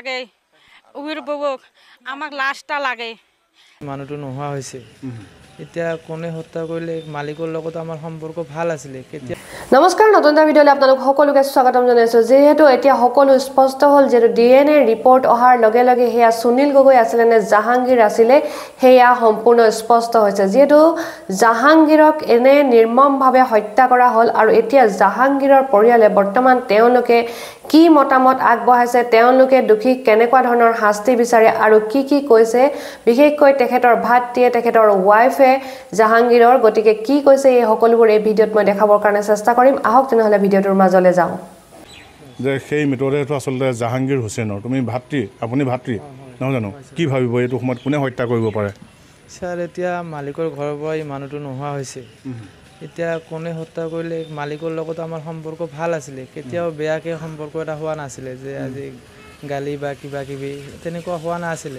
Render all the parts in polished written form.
লাগে উহিৰ ববক আমাক লাশটা লাগে মানুহটো নোহোৱা হৈছে এতিয়া কোনে হত্যা কৰিলে মালিকৰ লগত আমাৰ সম্পৰ্ক ভাল আছিল কেতিয়া নমস্কাৰ নতুন এটা ভিডিঅ'লৈ আপোনালোক সকলোকে স্বাগতম জনাইছো যেহেতু এতিয়া সকলো স্পষ্ট হ'ল যে ডিএনএ ৰিপৰ্ট অহাৰ লগে লগে হেয়া সুনীল গগৈ আছিল নে জাহাংগীৰ আছিল হেয়া সম্পূৰ্ণ স্পষ্ট হৈছে যেহেতু জাহাংগীৰক এনে নিৰ্মমভাৱে হত্যা কৰা হ'ল আৰু এতিয়া জাহাংগীৰৰ পৰিয়ালে বৰ্তমান তেওঁলোকে কি মতামত আগবঢ়াইছে তেওঁলোকে দুখী কেনেকুৱা ধৰণৰ শাস্তি বিচাৰে আৰু কি কৈছে বিশেষকৈ তেখেতৰ ভাতৃয়ে তেখেতৰ ওয়াইফে জাহাংগীৰৰ গতিকে কি কৈছে এই সকলোবোৰ এই ভিডিঅ'ত মই দেখাবৰ কাৰণে চেষ্টা কৰিম আহক তেনেহলে ভিডিঅ'টোৰ মাজলৈ যাওঁ যে সেই মৃতদেহটো আসলে জাহাংগীৰ হুছেইনৰ তুমি ভাতৃ আপুনি ভাতৃ নহয় জানো কি ভাবিব এইটো সময়ত কোনে হত্যা কৰিব পাৰে স্যাৰ এতিয়া মালিকৰ ঘৰৰ পৰা এই মানুহটো নোহোৱা হৈছে এতিয়া কোনে হত্যা কৰিলে মালিকৰ লগত আমাৰ সম্পৰ্ক ভাল আছিল কেতিয়াও বেয়াকে সম্পৰ্ক এটা হোৱা নাছিল যে আজি গালি বা কিবা কিবি তেনেকুৱা হোৱা নাছিল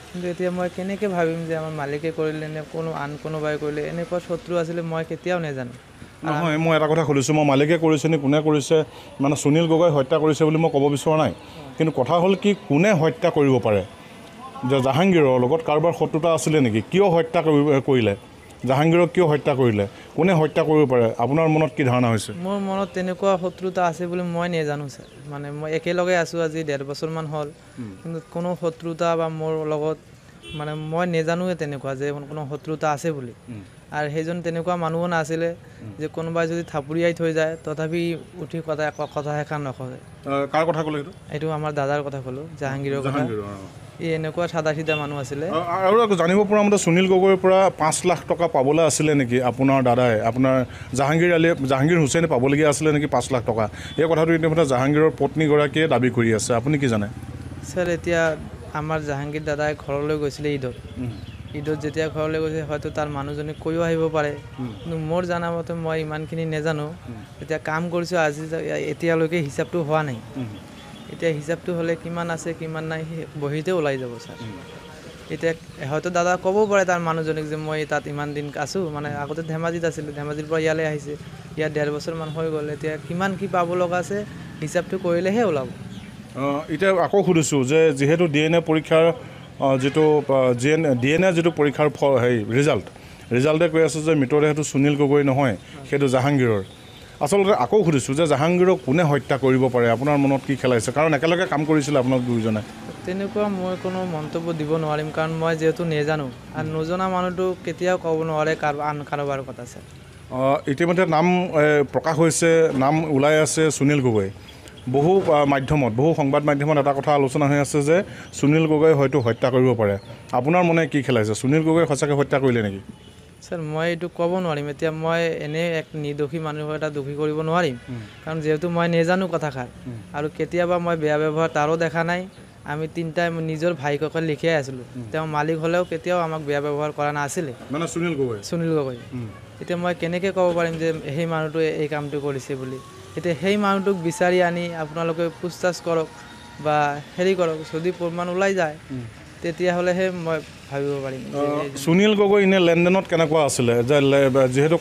কিন্তু এতিয়া মই কেনেকৈ ভাবিম যে আমাৰ মালিকে কৰিলে নে কোনো আন কোনোবাই কৰিলে এনেকুৱা শত্ৰু আছিল মই কেতিয়াও নাজানো নহয় মই এটা কথা সুধিছোঁ মই মালিকে কৰিছে নে কোনে কৰিছে মানে সুনীল গগৈ হত্যা কৰিছে বুলি মই ক'ব বিচৰা নাই কিন্তু কথা হ'ল কি কোনে হত্যা কৰিব পাৰে যে জাহাংগীৰৰ লগত কাৰোবাৰ শত্ৰুতা আছিলে নেকি কিয় হত্যা কৰিলে জাহাংগীৰক কিয় হত্যা কৰিলে কোনে হত্যা কৰিব পাৰে আপোনাৰ মনত কি ধাৰণা হৈছে মোৰ মনত তেনেকুৱা শত্ৰুতা আছে বুলি মই নাজানো স্যাৰ মানে মই একেলগে আছোঁ আজি 1.5 বছৰমান হ'ল কিন্তু কোনো শত্ৰুতা বা মোৰ লগত মানে মই নাজানোৱে তেনেকুৱা যে কোনো শত্ৰুতা আছে বুলি আৰু সেইজন তেনেকুৱা মানুহ নাছিলে যে কোনোবাই যদি থাপুৰিয়াই থৈ যায় তথাপি উঠি কথা এখন নকয় কাৰ কথা ক'লে এইটো আমাৰ দাদাৰ কথা ক'লোঁ জাহাংগীৰৰ কথা এই এনেকুৱা সাদা সিধা মানুহ আছিলে আৰু জানিব পৰা মতে সুনীল গগৈৰ পৰা 5 লাখ টকা পাবলৈ আছিলে নেকি আপোনাৰ দাদাই আপোনাৰ জাহাংগীৰ হুছেইনে পাবলগীয়া আছিলে নেকি 5 লাখ টকা এই কথাটো ইতিমধ্যে জাহাংগীৰৰ পত্নীগৰাকীয়ে দাবী কৰি আছে আপুনি কি জানে স্যাৰ এতিয়া আমাৰ জাহাংগীৰ দাদাই ঘৰলৈ গৈছিলে ঈদত যেতিয়া ঘৰলৈ গৈছে হয়তো তাৰ মানুহজনে কৈও আহিব পাৰে কিন্তু মোৰ জানা মতে মই ইমানখিনি নাজানো এতিয়া কাম কৰিছোঁ আজি এতিয়ালৈকে হিচাপটো হোৱা নাই এতিয়া হিচাপটো হ'লে কিমান আছে কিমান নাই বহিতে ওলাই যাব স্যাৰ এতিয়া হয়তো দাদা ক'ব পাৰে তাৰ মানুহজনক যে মই তাত ইমান দিন আছোঁ মানে আগতে ধেমাজিত আছিলোঁ ধেমাজিৰ পৰা ইয়ালৈ আহিছে ইয়াত 1.5 বছৰমান হৈ গ'ল এতিয়া কিমান কি পাব লগা আছে হিচাপটো কৰিলেহে ওলাব এতিয়া আকৌ সুধিছোঁ যে যিহেতু ডিএনএ পৰীক্ষাৰ যিটো ডিএনএ যিটো পৰীক্ষাৰ ৰিজাল্টে কৈ আছে যে মৃতদেহটো সুনীল গগৈ নহয় সেইটো জাহাংগীৰৰ আচলতে আকৌ সুধিছোঁ যে জাহাংগীৰক কোনে হত্যা কৰিব পাৰে আপোনাৰ মনত কি খেলাইছে কাৰণ একেলগে কাম কৰিছিলে আপোনাক দুয়োজনে তেনেকুৱা মই কোনো মন্তব্য দিব নোৱাৰিম কাৰণ মই যিহেতু নাজানো আৰু নজনা মানুহটো কেতিয়াও ক'ব নোৱাৰে আন কাৰোবাৰ কথা আছে ইতিমধ্যে নাম প্ৰকাশ হৈছে নাম ওলাই আছে সুনীল গগৈ বহু সংবাদ মাধ্যমত এটা কথা আলোচনা হৈ আছে যে সুনীল গগৈ হয়তো হত্যা কৰিব পাৰে আপোনাৰ মনে কি খেলাইছে সুনীল গগৈ সঁচাকৈ হত্যা কৰিলে নেকি স্যাৰ মই এইটো ক'ব নোৱাৰিম এতিয়া মই এনে এক নিৰ্দোষী মানুহক এটা দোষী কৰিব নোৱাৰিম কাৰণ যিহেতু মই নাজানো কথাষাৰ আৰু কেতিয়াবা মই বেয়া ব্যৱহাৰ তাৰো দেখা নাই আমি তিনিটাই নিজৰ ভাইককে লিখিয়াই আছিলোঁ তেওঁ মালিক হ'লেও কেতিয়াও আমাক বেয়া ব্যৱহাৰ কৰা নাছিলে মানে সুনীল গগৈ এতিয়া মই কেনেকৈ ক'ব পাৰিম যে সেই মানুহটোৱে এই কামটো কৰিছে বুলি এতিয়া সেই মানুহটোক বিচাৰি আনি আপোনালোকে পুছতাছ কৰক বা হেৰি কৰক যদি প্ৰমাণ ওলাই যায় তেতিয়াহ'লেহে মই ভাবিব পাৰিম সুনীল গগৈ এনে লেনদেনত কেনেকুৱা আছিলে যে যিহেতু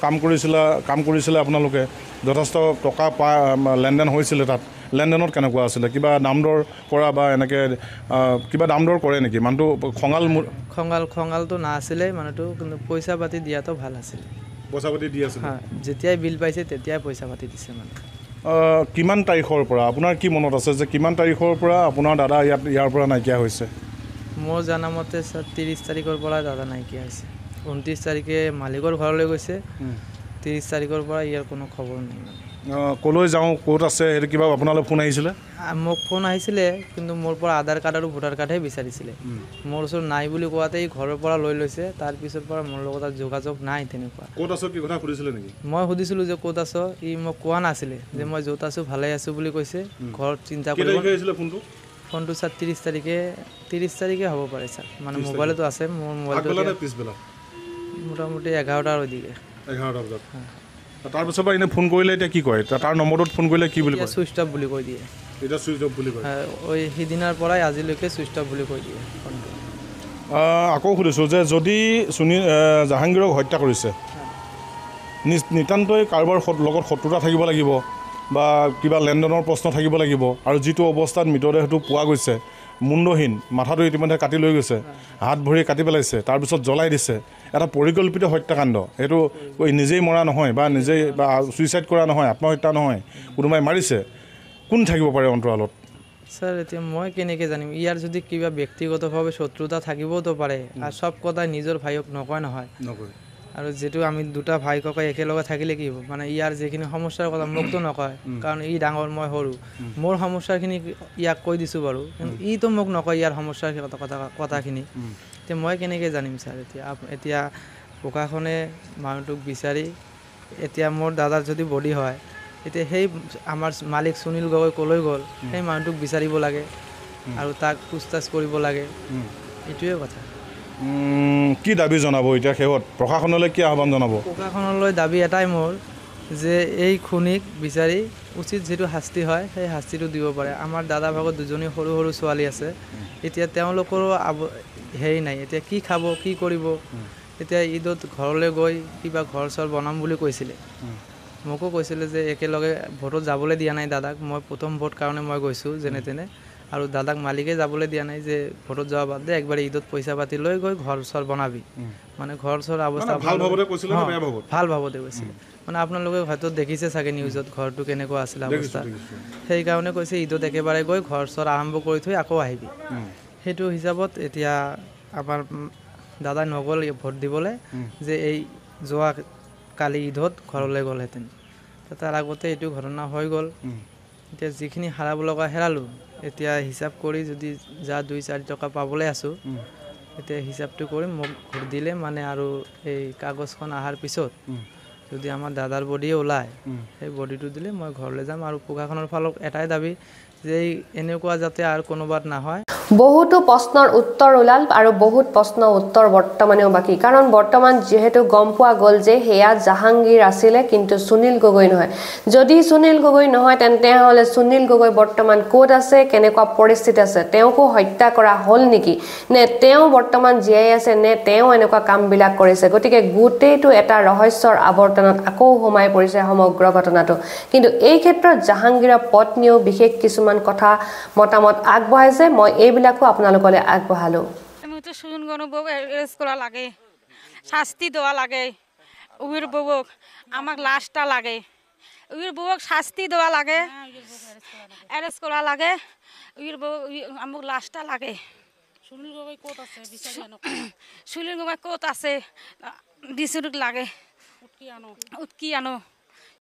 কাম কৰিছিলে আপোনালোকে যথেষ্ট টকা লেনদেন হৈছিলে তাত লেনদেনত কেনেকুৱা আছিলে কিবা দাম দৰ কৰা বা এনেকৈ কিবা দাম দৰ কৰে নেকি মানুহটো খঙালটো নাছিলে মানুহটো কিন্তু পইচা পাতি দিয়াটো ভাল আছিল পইচা পাতি দি আছে যেতিয়াই বিল পাইছে তেতিয়াই পইচা পাতি দিছে মানে কিমান তাৰিখৰ পৰা আপোনাৰ কি মনত আছে যে কিমান তাৰিখৰ পৰা আপোনাৰ দাদা ইয়াৰ পৰা নাইকিয়া হৈছে মোৰ জানামতে 30 তাৰিখৰ পৰা দাদা নাইকিয়া হৈছে 29 তাৰিখে মালিকৰ ঘৰলৈ গৈছে 30 তাৰিখৰ পৰা ইয়াৰ কোনো খবৰ নাই ক'লৈ যাওঁ ক'ত আছে সেইটো কিবা আপোনালৈ ফোন আহিছিলে মোক ফোন আহিছিলে কিন্তু মোৰ পৰা আধাৰ কাৰ্ড আৰু ভোটাৰ কাৰ্ডহে বিচাৰিছিলে মোৰ ওচৰত নাই বুলি কোৱাতেই ঘৰৰ পৰা লৈ লৈছে তাৰপিছৰ পৰা মোৰ লগত যোগাযোগ নাই তেনেকুৱা ক'ত আছো কি কথা সুধিছিলে নেকি মই সুধিছিলোঁ যে ক'ত আছ ই মোক কোৱা নাছিলে যে মই য'ত আছোঁ ভালে আছোঁ বুলি কৈছে ঘৰত চিন্তা কৰিব ফোনটো স্যাৰ 30 তাৰিখে হ'ব পাৰে স্যাৰ মানে মোবাইলতো আছে মোৰ মোবাইলটো মোটামুটি 11টাৰ দিকে 11টা বজাত তাৰপিছৰ পৰা এনে ফোন কৰিলে এতিয়া কি কয় তাৰ নম্বৰটোত ফোন কৰিলে কি বুলি কয় সুইচ অফ বুলি কৈ দিয়ে এটা সুইচ অফ বুলি কয় ওই সিদিনাৰ পৰাই আজিলৈকে সুইচ অফ বুলি কৈ দিয়ে ফোনটো আকৌ সুধিছোঁ যে যদি জাহাংগীৰক হত্যা কৰিছে নিতান্তই কাৰোবাৰ লগত শত্ৰুতা থাকিব লাগিব বা কিবা লেনদেনৰ প্ৰশ্ন থাকিব লাগিব আৰু যিটো অৱস্থাত মৃতদেহটো পোৱা গৈছে মুণ্ডহীন মাথাটো ইতিমধ্যে কাটি লৈ গৈছে হাত ভৰি কাটি পেলাইছে তাৰপিছত জ্বলাই দিছে এটা পৰিকল্পিত হত্যাকাণ্ড এইটো নিজেই মৰা নহয় বা নিজেই বা ছুইচাইড কৰা নহয় আত্মহত্যা নহয় কোনোবাই মাৰিছে কোন থাকিব পাৰে অন্তৰালত স্যাৰ এতিয়া মই কেনেকৈ জানিম ইয়াৰ যদি কিবা ব্যক্তিগতভাৱে শত্ৰুতা থাকিবওতো পাৰে আৰু চব কথা নিজৰ ভাইক নকয় নহয় আৰু যেটো আমি দুটা ভাই ককাই একেলগে থাকিলে কি হ'ব মানে ইয়াৰ যিখিনি সমস্যাৰ কথা মোকতো নকয় কাৰণ ই ডাঙৰ মই সৰু মোৰ সমস্যাখিনি ইয়াক কৈ দিছোঁ বাৰু কিন্তু ইটো মোক নকয় ইয়াৰ সমস্যাৰ কথাখিনি এতিয়া মই কেনেকৈ জানিম ছাৰ এতিয়া প্ৰশাসনে মানুহটোক বিচাৰি এতিয়া মোৰ দাদাৰ যদি বডি হয় এতিয়া সেই আমাৰ মালিক সুনীল গগৈ কলৈ গ'ল সেই মানুহটোক বিচাৰিব লাগে আৰু তাক পুছতাছ কৰিব লাগে এইটোৱে কথা কি দাবী জনাব এতিয়া শেহত প্ৰশাসনলৈ কি আহ্বান জনাব প্ৰশাসনলৈ দাবী এটাই মোৰ যে এই খুনিক বিচাৰি উচিত যেটো শাস্তি হয় সেই শাস্তিটো দিব পাৰে আমাৰ দাদা ভাগত দুজনী সৰু সৰু ছোৱালী আছে এতিয়া তেওঁলোকৰো হেৰি নাই এতিয়া কি খাব কি কৰিব এতিয়া ঈদত ঘৰলৈ গৈ কিবা ঘৰ চৰ বনাম বুলি কৈছিলে মোকো কৈছিলে যে একেলগে ভোটত যাবলৈ দিয়া নাই দাদাক মই প্ৰথম ভোট কাৰণে মই গৈছোঁ যেনে তেনে আৰু দাদাক মালিকে যাবলৈ দিয়া নাই যে ভোটত যোৱা বাদ দে একবাৰ ঈদত পইচা পাতি লৈ গৈ ঘৰ চৰ বনাবি মানে ঘৰ চৰ অৱস্থা ভাল ভাৱতে কৈছিলে নে বেয়া ভাৱত ভাল ভাৱতে কৈছিলে মানে আপোনালোকে হয়তো দেখিছে চাগে নিউজত ঘৰটো কেনেকুৱা আছিল অৱস্থা সেইকাৰণে কৈছে ঈদত একেবাৰে গৈ ঘৰ চৰ আৰম্ভ কৰি থৈ আকৌ আহিবি সেইটো হিচাপত এতিয়া আমাৰ দাদাই নগ'ল ভোট দিবলৈ যে এই যোৱা কালি ঈদত ঘৰলৈ গ'লহেঁতেন তাৰ আগতে এইটো ঘটনা হৈ গ'ল এতিয়া যিখিনি হাৰাব লগা হেৰালোঁ এতিয়া হিচাপ কৰি যদি যা 2-4 টকা পাবলৈ আছোঁ এতিয়া হিচাপটো কৰি মোক ভোট দিলে মানে আৰু এই কাগজখন অহাৰ পিছত যদি আমাৰ দাদাৰ বডি ওলায় সেই বডিটো দিলে মই ঘৰলৈ যাম আৰু প্ৰশাসনৰ ফালত এটাই দাবী যে এনেকুৱা যাতে আৰু কোনোবাত নহয় বহুতো প্ৰশ্নৰ উত্তৰ ওলাল আৰু বহুত প্ৰশ্নৰ উত্তৰ বৰ্তমানেও বাকী কাৰণ বৰ্তমান যেহেতু গম পোৱা গ'ল যে হেয়া জাহাংগীৰ আছিলে কিন্তু সুনীল গগৈ নহয় যদি সুনীল গগৈ নহয় তেন্তে হলে সুনীল গগৈ বৰ্তমান ক'ত আছে কেনেকুৱা পৰিস্থিতি আছে তেওঁকো হত্যা কৰা হ'ল নেকি নে তেওঁ বৰ্তমান জীয়াই আছে নে তেওঁ এনেকুৱা কামবিলাক কৰিছে গতিকে গোটেইটো এটা ৰহস্যৰ আৱৰ্তনত আকৌ সোমাই পৰিছে সমগ্ৰ ঘটনাটো কিন্তু এই ক্ষেত্ৰত জাহাংগীৰৰ পত্নীও বিশেষ কিছুমান কথা মতামত আগবঢ়াইছে মই এইবিলাকো আপোনালোকলৈ আগবঢ়ালো আমি তো সুনীল গগৈক এৰেষ্ট কৰা লাগে শাস্তি দেওয়া লাগে উইর বউক আমাক লাশটা লাগে উইর বউক শাস্তি দেওয়া লাগে এরেস্ট করা লাগে উইর বউ আমাক লাশটা লাগে সুনীল গগৈ ক'ত আছে সুনীল গগৈ ক'ত আছে বিচাৰিব লাগে উৎকি আনো